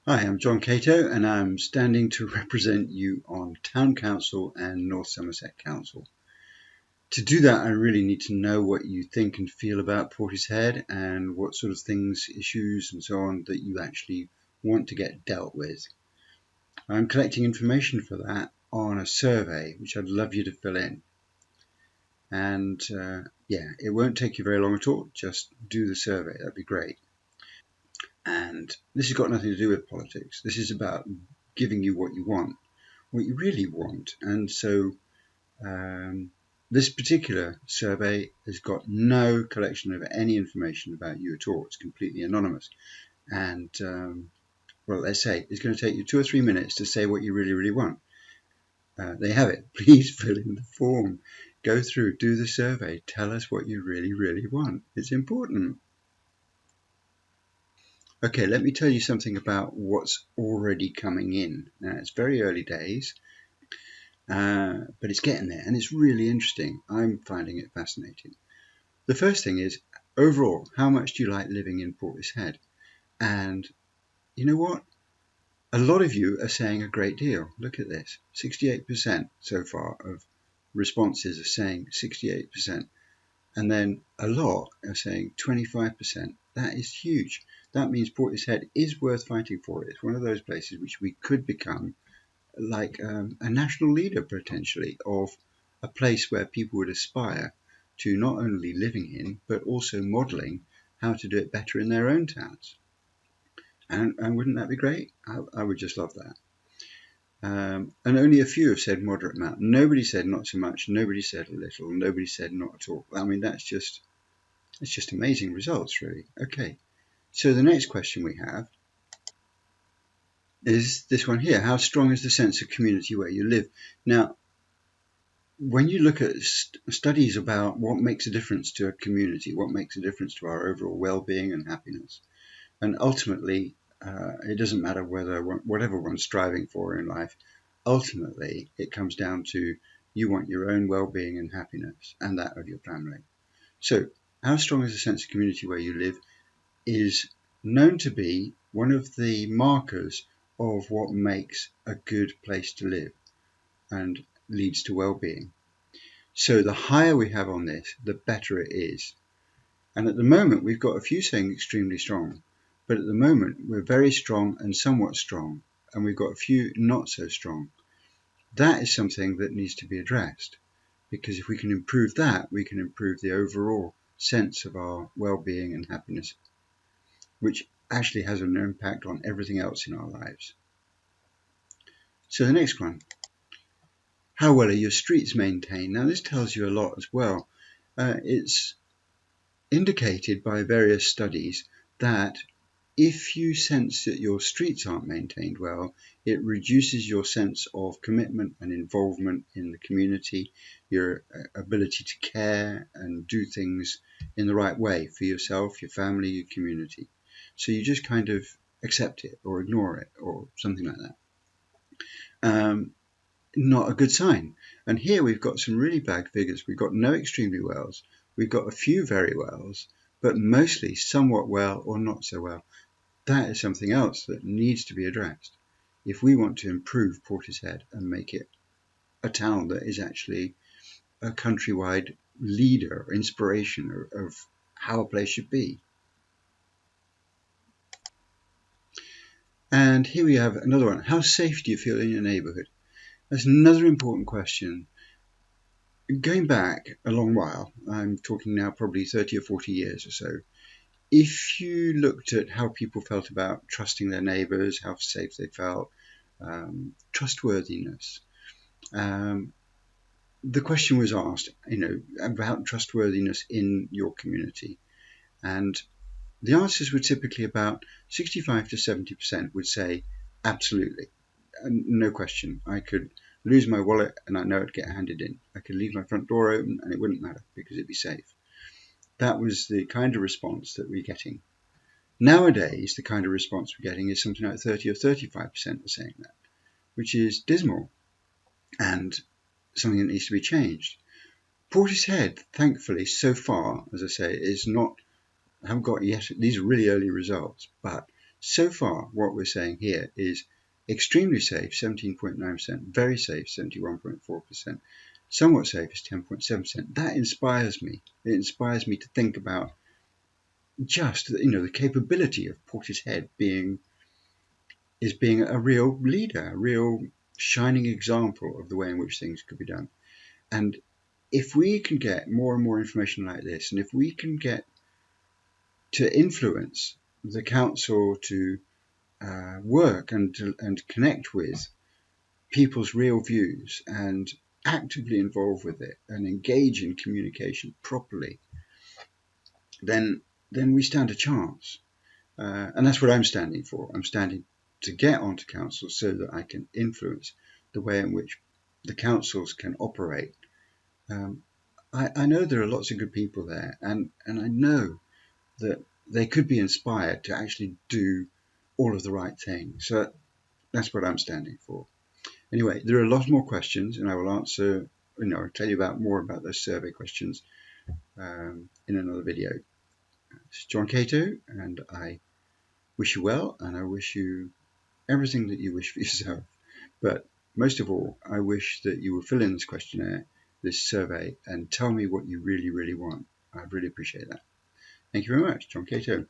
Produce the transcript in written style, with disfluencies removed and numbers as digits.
Hi, I'm John Cato and I'm standing to represent you on Town Council and North Somerset Council. To do that, I really need to know what you think and feel about Portishead and what sort of things, issues and so on that you actually want to get dealt with. I'm collecting information for that on a survey which I'd love you to fill in. And it won't take you very long at all. Just do the survey, that'd be great. And this has got nothing to do with politics. This is about giving you what you want, what you really want. And so this particular survey has got no collection of any information about you at all. It's completely anonymous. And let's say it's going to take you 2 or 3 minutes to say what you really, really want. There you have it. Please fill in the form. Go through, do the survey. Tell us what you really, really want. It's important. Okay, let me tell you something about what's already coming in. Now, it's very early days, but it's getting there, and it's really interesting. I'm finding it fascinating. The first thing is, overall, how much do you like living in Portishead? And you know what? A lot of you are saying a great deal. Look at this. 68% so far of responses are saying 68%. And then a lot are saying 25%. That is huge. That means Portishead is worth fighting for. It's one of those places which we could become like a national leader potentially of a place where people would aspire to not only living in, but also modelling how to do it better in their own towns. And wouldn't that be great? I would just love that. And only a few have said moderate amount. Nobody said not so much. Nobody said a little. Nobody said not at all. I mean, it's just amazing results, really. Okay, so the next question we have is this one here. How strong is the sense of community where you live? Now, when you look at studies about what makes a difference to a community, what makes a difference to our overall well-being and happiness, and ultimately, it doesn't matter whatever one's striving for in life, ultimately it comes down to you want your own well-being and happiness and that of your family. So how strong is the sense of community where you live is known to be one of the markers of what makes a good place to live and leads to well-being. So the higher we have on this, the better it is. And at the moment, we've got a few saying extremely strong, but at the moment, we're very strong and somewhat strong, and we've got a few not so strong. That is something that needs to be addressed, because if we can improve that, we can improve the overall sense of our well-being and happiness, which actually has an impact on everything else in our lives. So the next one, how well are your streets maintained? Now this tells you a lot as well. It's indicated by various studies that if you sense that your streets aren't maintained well, it reduces your sense of commitment and involvement in the community, your ability to care and do things in the right way for yourself, your family, your community. So you just kind of accept it or ignore it or something like that. Not a good sign. And here we've got some really bad figures. We've got no extremely wells. We've got a few very wells, but mostly somewhat well or not so well. That is something else that needs to be addressed if we want to improve Portishead and make it a town that is actually a countrywide leader, inspiration of how a place should be. And here we have another one. How safe do you feel in your neighbourhood? That's another important question. Going back a long while, I'm talking now probably 30 or 40 years or so, if you looked at how people felt about trusting their neighbours, how safe they felt, trustworthiness, the question was asked, about trustworthiness in your community. And the answers were typically about 65 to 70% would say, absolutely, no question. I could lose my wallet and I know it'd get handed in. I could leave my front door open and it wouldn't matter because it'd be safe. That was the kind of response that we're getting. Nowadays, the kind of response we're getting is something like 30 or 35% are saying that, which is dismal and something that needs to be changed. Portishead, thankfully, so far, as I say, haven't got yet, these are really early results, but So far, what we're saying here is extremely safe, 17.9%, very safe, 71.4%, somewhat safe is 10.7%. That inspires me. It inspires me to think about just, the capability of Portishead being a real leader, a real shining example of the way in which things could be done. And if we can get more and more information like this, and if we can get to influence the council to work and connect with people's real views and actively involve with it and engage in communication properly, then we stand a chance. And that's what I'm standing for. I'm standing to get onto council so that I can influence the way in which the councils can operate. I know there are lots of good people there, and I know that they could be inspired to actually do all of the right things. So that's what I'm standing for. Anyway, there are a lot more questions, and I will answer, tell you more about those survey questions in another video. It's John Cato, and I wish you well, and I wish you everything that you wish for yourself. But most of all, I wish that you will fill in this questionnaire, this survey, and tell me what you really, really want. I'd really appreciate that. Thank you very much, John Cato.